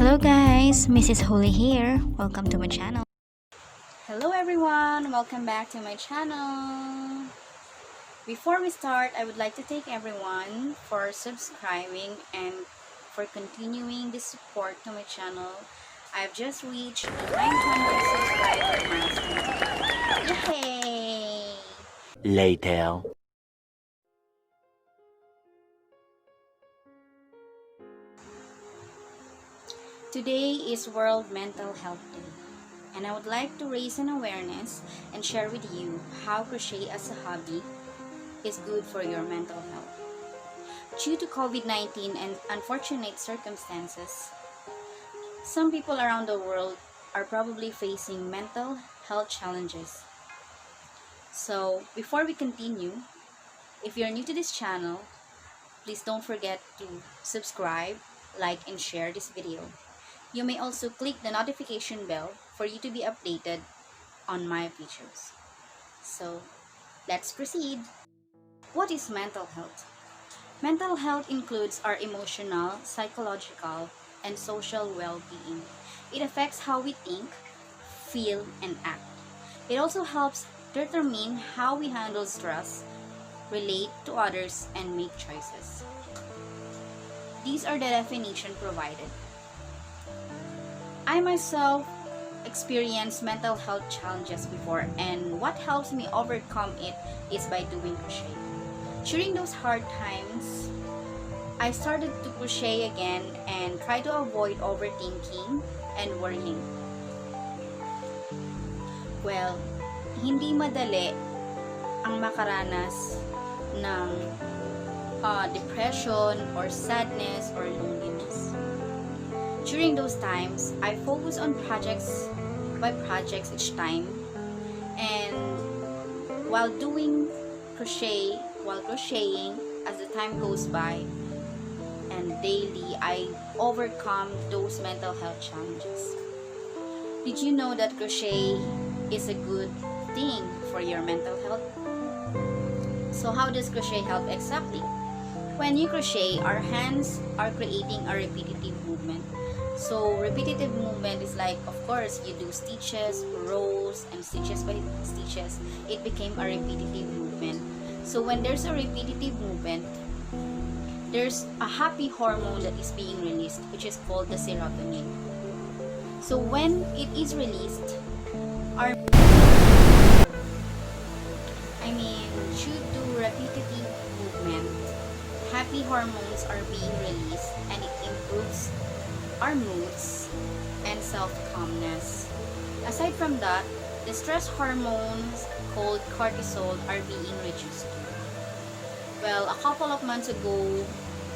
Hello guys, Mrs.Holi here. Welcome to my channel. Hello everyone, welcome back to my channel. Before we start, I would like to thank everyone for subscribing and for continuing the support to my channel. I've just reached the 900 subscriber milestone. Yay! Later. Today is World Mental Health Day, and I would like to raise an awareness and share with you how crochet as a hobby is good for your mental health. Due to COVID-19 and unfortunate circumstances, some people around the world are probably facing mental health challenges. So, before we continue, if you're new to this channel, please don't forget to subscribe, like, and share this video. You may also click the notification bell for you to be updated on my videos. So, let's proceed. What is mental health? Mental health includes our emotional, psychological, and social well-being. It affects how we think, feel, and act. It also helps determine how we handle stress, relate to others, and make choices. These are the definition provided. I myself experienced mental health challenges before, and what helps me overcome it is by doing crochet. During those hard times, I started to crochet again and try to avoid overthinking and worrying. Well, hindi madali ang makaranas ng depression or sadness or loneliness. During those times, I focus on projects by projects each time, and while crocheting as the time goes by and daily, I overcome those mental health challenges. Did you know that crochet is a good thing for your mental health? So how does crochet help exactly? When you crochet, our hands are creating a repetitive movement. So repetitive movement is like, of course, you do stitches, rows, and stitches by stitches. It became a repetitive movement. So when there's a repetitive movement, there's a happy hormone that is being released, which is called the serotonin. So when it is released, due to repetitive movement, happy hormones are being released, and it improves our moods and self-calmness. Aside from that, the stress hormones called cortisol are being reduced. Well, a couple of months ago,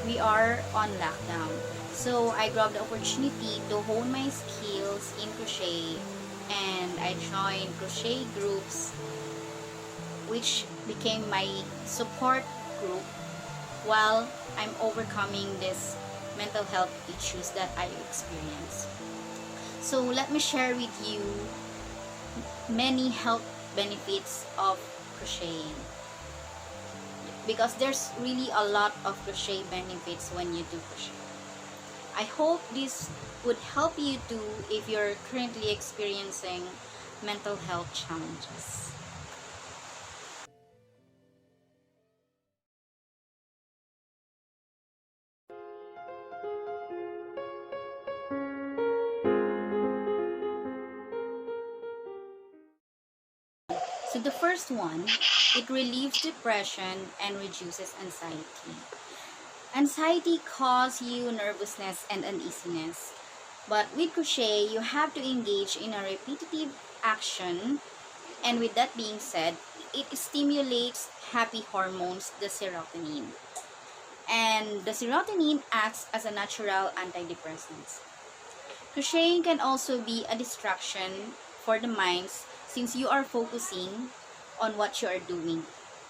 we are on lockdown. So I grabbed the opportunity to hone my skills in crochet, and I joined crochet groups, which became my support group while I'm overcoming this mental health issues that I experience. So let me share with you many health benefits of crocheting, because there's really a lot of crochet benefits when you do crochet. I hope this would help you too if you're currently experiencing mental health challenges. So the first one, it relieves depression and reduces anxiety. Anxiety causes you nervousness and uneasiness. But with crochet, you have to engage in a repetitive action. And with that being said, it stimulates happy hormones, the serotonin. And the serotonin acts as a natural antidepressant. Crocheting can also be a distraction for the minds, since you are focusing on what you are doing.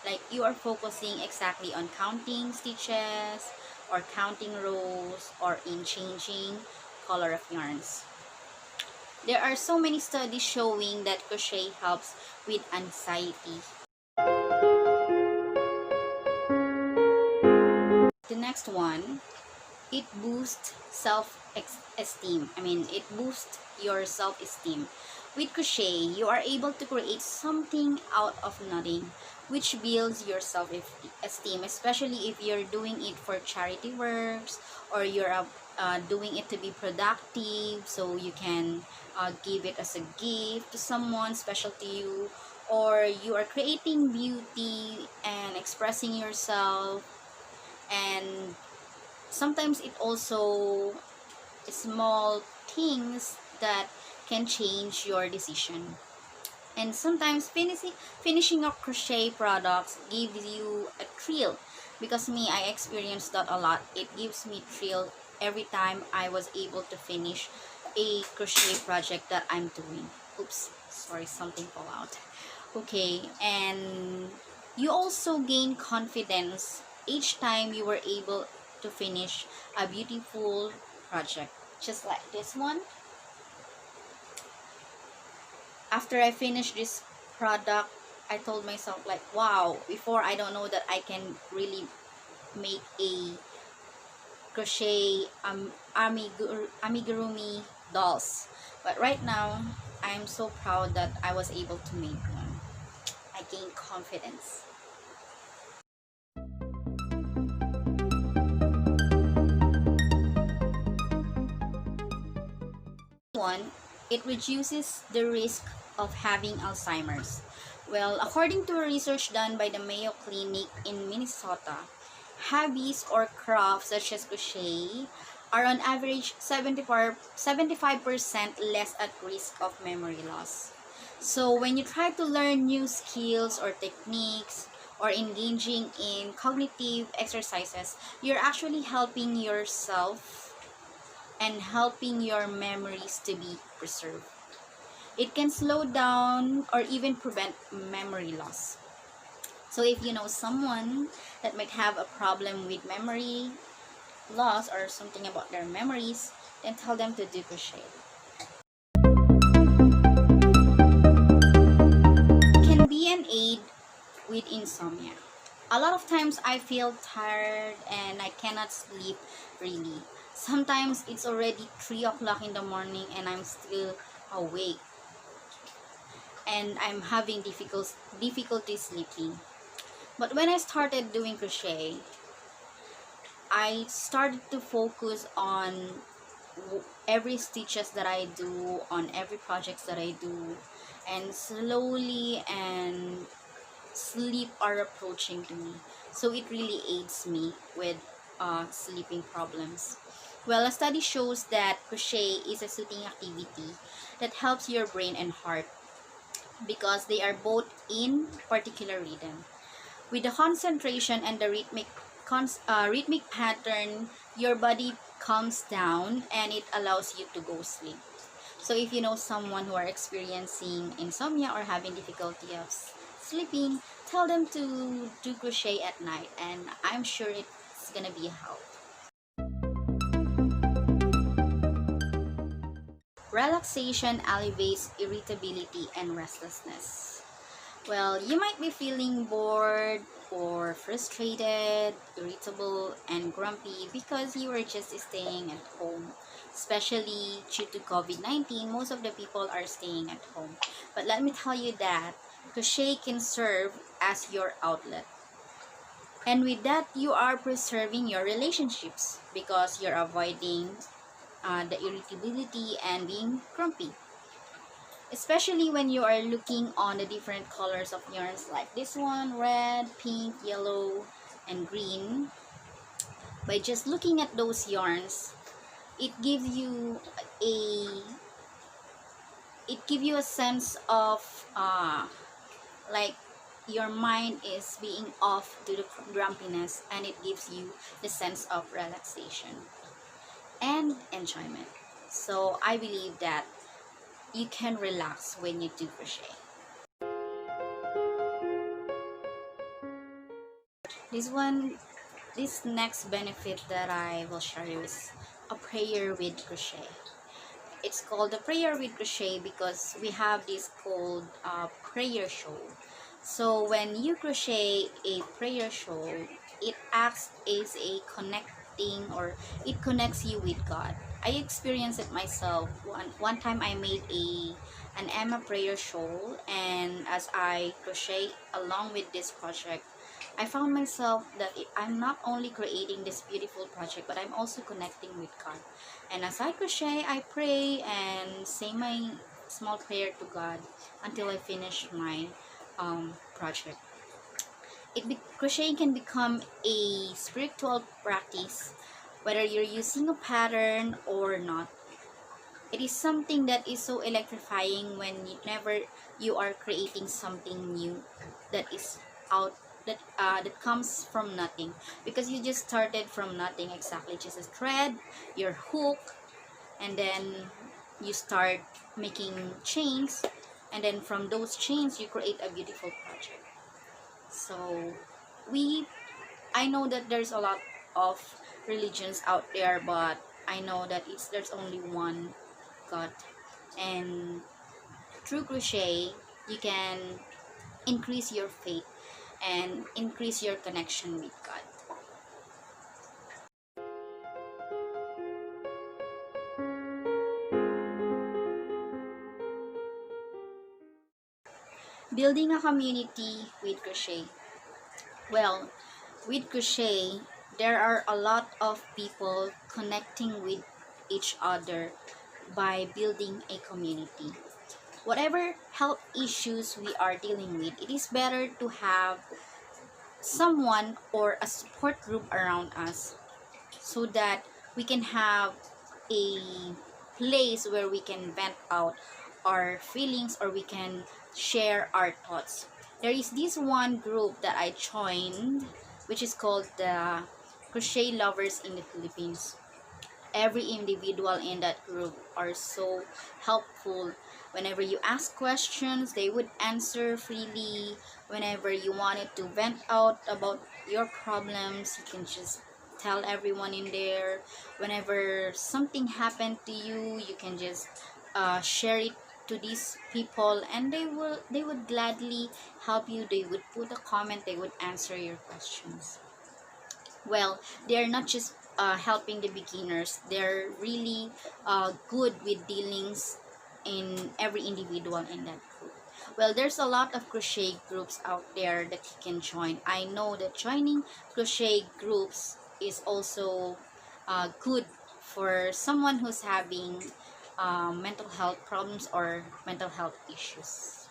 Like you are focusing exactly on counting stitches or counting rows or in changing color of yarns. There are so many studies showing that crochet helps with anxiety. The next one, it boosts self-esteem. It boosts your self-esteem. With crochet, you are able to create something out of nothing, which builds your self-esteem, especially if you're doing it for charity works, or you're doing it to be productive, so you can give it as a gift to someone special to you, or you are creating beauty and expressing yourself. And sometimes it also small things that can change your decision. And sometimes finishing a crochet products gives you a thrill, because me, I experienced that a lot. It gives me thrill every time I was able to finish a crochet project that I'm doing. Oops, sorry, something fell out. Okay, and you also gain confidence each time you were able to finish a beautiful project, just like this one. After I finished this product, I told myself like, wow, before I don't know that I can really make a crochet amigurumi dolls, but right now I'm so proud that I was able to make one. I gained confidence. One, it reduces the risk of having Alzheimer's. Well, according to a research done by the Mayo Clinic in Minnesota, hobbies or crafts such as crochet are on average 75% less at risk of memory loss. So when you try to learn new skills or techniques, or engaging in cognitive exercises, you're actually helping yourself and helping your memories to be preserved. It can slow down or even prevent memory loss. So if you know someone that might have a problem with memory loss or something about their memories, then tell them to do crochet. It can be an aid with insomnia. A lot of times I feel tired and I cannot sleep really. Sometimes it's already 3 o'clock in the morning and I'm still awake, and I'm having difficulty sleeping. But when I started doing crochet, I started to focus on every stitches that I do, on every projects that I do, and slowly and sleep are approaching to me. So it really aids me with sleeping problems. Well, a study shows that crochet is a soothing activity that helps your brain and heart, because they are both in particular rhythm. With the concentration and the rhythmic pattern, your body calms down and it allows you to go sleep. So if you know someone who are experiencing insomnia or having difficulty of sleeping, tell them to do crochet at night, and I'm sure it's gonna be a help. Relaxation alleviates irritability and restlessness. Well, you might be feeling bored or frustrated, irritable, and grumpy because you are just staying at home. Especially due to COVID-19, most of the people are staying at home. But let me tell you that crochet can serve as your outlet. And with that, you are preserving your relationships because you're avoiding the irritability and being grumpy. Especially when you are looking on the different colors of yarns, like this one, red, pink, yellow, and green. By just looking at those yarns, it gives you a sense of like your mind is being off to the grumpiness, and it gives you the sense of relaxation and enjoyment. So I believe that you can relax when you do crochet. This next benefit that I will share you is a prayer with crochet. It's called a prayer with crochet because we have this called prayer shawl. So when you crochet a prayer shawl, it acts as a connecting, or it connects you with God. I experienced it myself. One time I made an Emma prayer shawl, and as I crochet along with this project, I found myself that I'm not only creating this beautiful project, but I'm also connecting with God. And as I crochet, I pray and say my small prayer to God until I finish my project. Crocheting can become a spiritual practice, whether you're using a pattern or not. It is something that is so electrifying whenever you are creating something new that is out that comes from nothing, because you just started from nothing, exactly just a thread, your hook, and then you start making chains, and then from those chains you create a beautiful project. So I know that there's a lot of religions out there, but I know that there's only one God, and through crochet you can increase your faith and increase your connection with God. Building a community with crochet. Well, with crochet, there are a lot of people connecting with each other by building a community. Whatever health issues we are dealing with, it is better to have someone or a support group around us, so that we can have a place where we can vent out our feelings, or we can share our thoughts. There is this one group that I joined, which is called the Crochet Lovers in the Philippines. Every individual in that group are so helpful. Whenever you ask questions, they would answer freely. Whenever you wanted to vent out about your problems, you can just tell everyone in there. Whenever something happened to you, you can just share it to these people, and they would gladly help you. They would put a comment, they would answer your questions. Well, they're not just helping the beginners, they're really good with dealings in every individual in that group. Well, there's a lot of crochet groups out there that you can join. I know that joining crochet groups is also good for someone who's having mental health problems or mental health issues.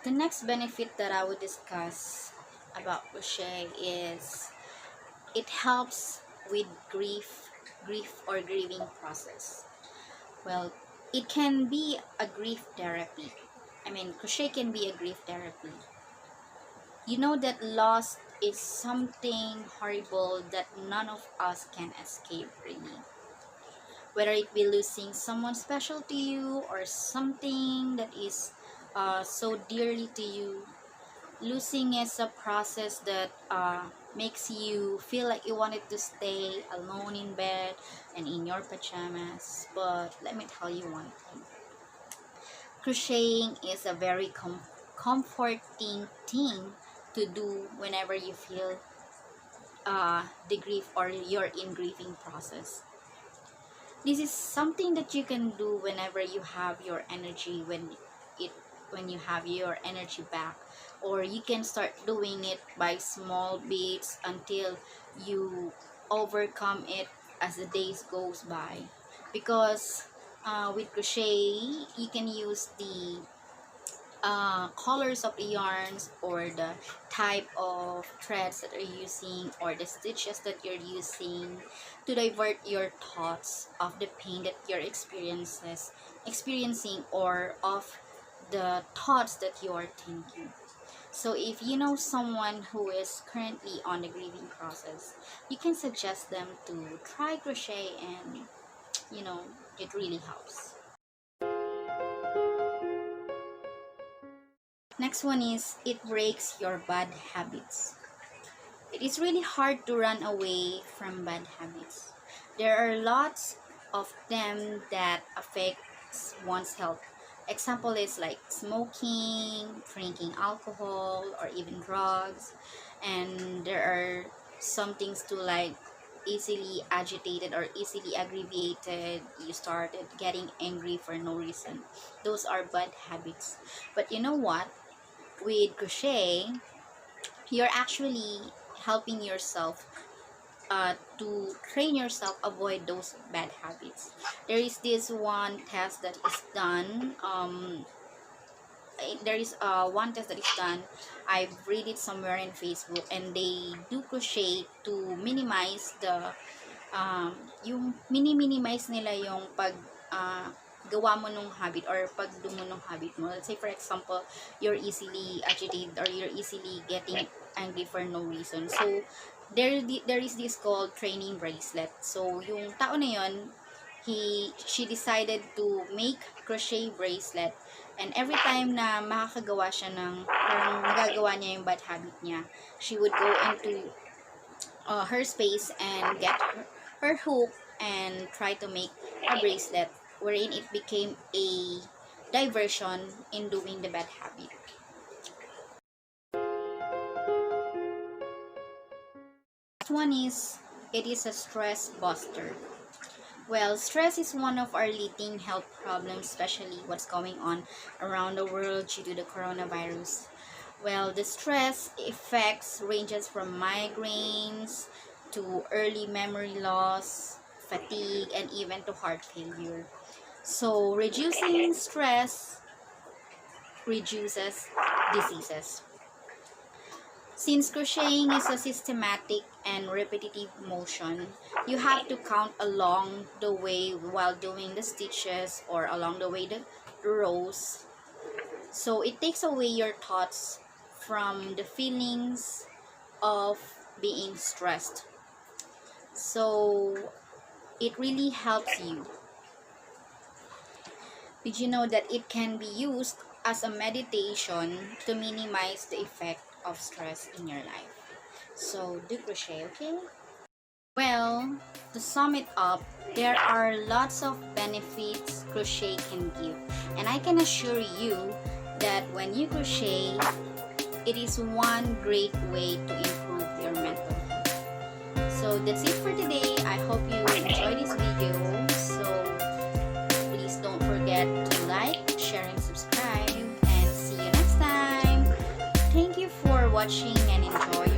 The next benefit that I would discuss about crochet is it helps with grief or grieving process. Well, it can be a grief therapy. Crochet can be a grief therapy. You know that loss is something horrible that none of us can escape, really. Whether it be losing someone special to you, or something that is so dearly to you. Losing is a process that makes you feel like you wanted to stay alone in bed and in your pajamas. But let me tell you one thing. Crocheting is a very comforting thing to do whenever you feel the grief, or you're in grieving process. This is something that you can do whenever you have your energy, when you have your energy back, or you can start doing it by small bits until you overcome it as the days goes by. Because with crochet, you can use the colors of the yarns, or the type of threads that you're using, or the stitches that you're using, to divert your thoughts of the pain that you're experiencing, or of the thoughts that you are thinking. So if you know someone who is currently on the grieving process, you can suggest them to try crochet, and it really helps. Next one is it breaks your bad habits. It is really hard to run away from bad habits. There are lots of them that affects one's health. Example is like smoking, drinking alcohol, or even drugs. And there are some things to like easily agitated or easily aggravated. You started getting angry for no reason. Those are bad habits. But you know what? With crochet, you're actually helping yourself to train yourself avoid those bad habits. There is this one test that is done. There is one test that is done. I've read it somewhere in Facebook, and they do crochet to minimize the yung minimize nila yung pag gawa mo nung habit or pagdo mo nung habit mo. Let's say for example, you're easily agitated or you're easily getting angry for no reason. So there is this called training bracelet. So yung tao na yon, she decided to make crochet bracelet, and every time na makakagawa siya ng parang nagagawa niya yung bad habit niya, she would go into her space and get her hook and try to make a bracelet wherein it became a diversion in doing the bad habit. Next one is, it is a stress buster. Well, stress is one of our leading health problems, especially what's going on around the world due to the coronavirus. Well, the stress effects ranges from migraines to early memory loss, fatigue, and even to heart failure. So, reducing stress reduces diseases. Since crocheting is a systematic and repetitive motion, you have to count along the way while doing the stitches or along the way the rows. So it takes away your thoughts from the feelings of being stressed. So it really helps you. Did you know that it can be used as a meditation to minimize the effect of stress in your life? So do crochet, okay? Well, to sum it up, there are lots of benefits crochet can give, and I can assure you that when you crochet, it is one great way to improve your mental health. So that's it for today. I hope you enjoyed this video. So please don't forget to like, share, and subscribe, and see you next time. Thank you for watching and enjoy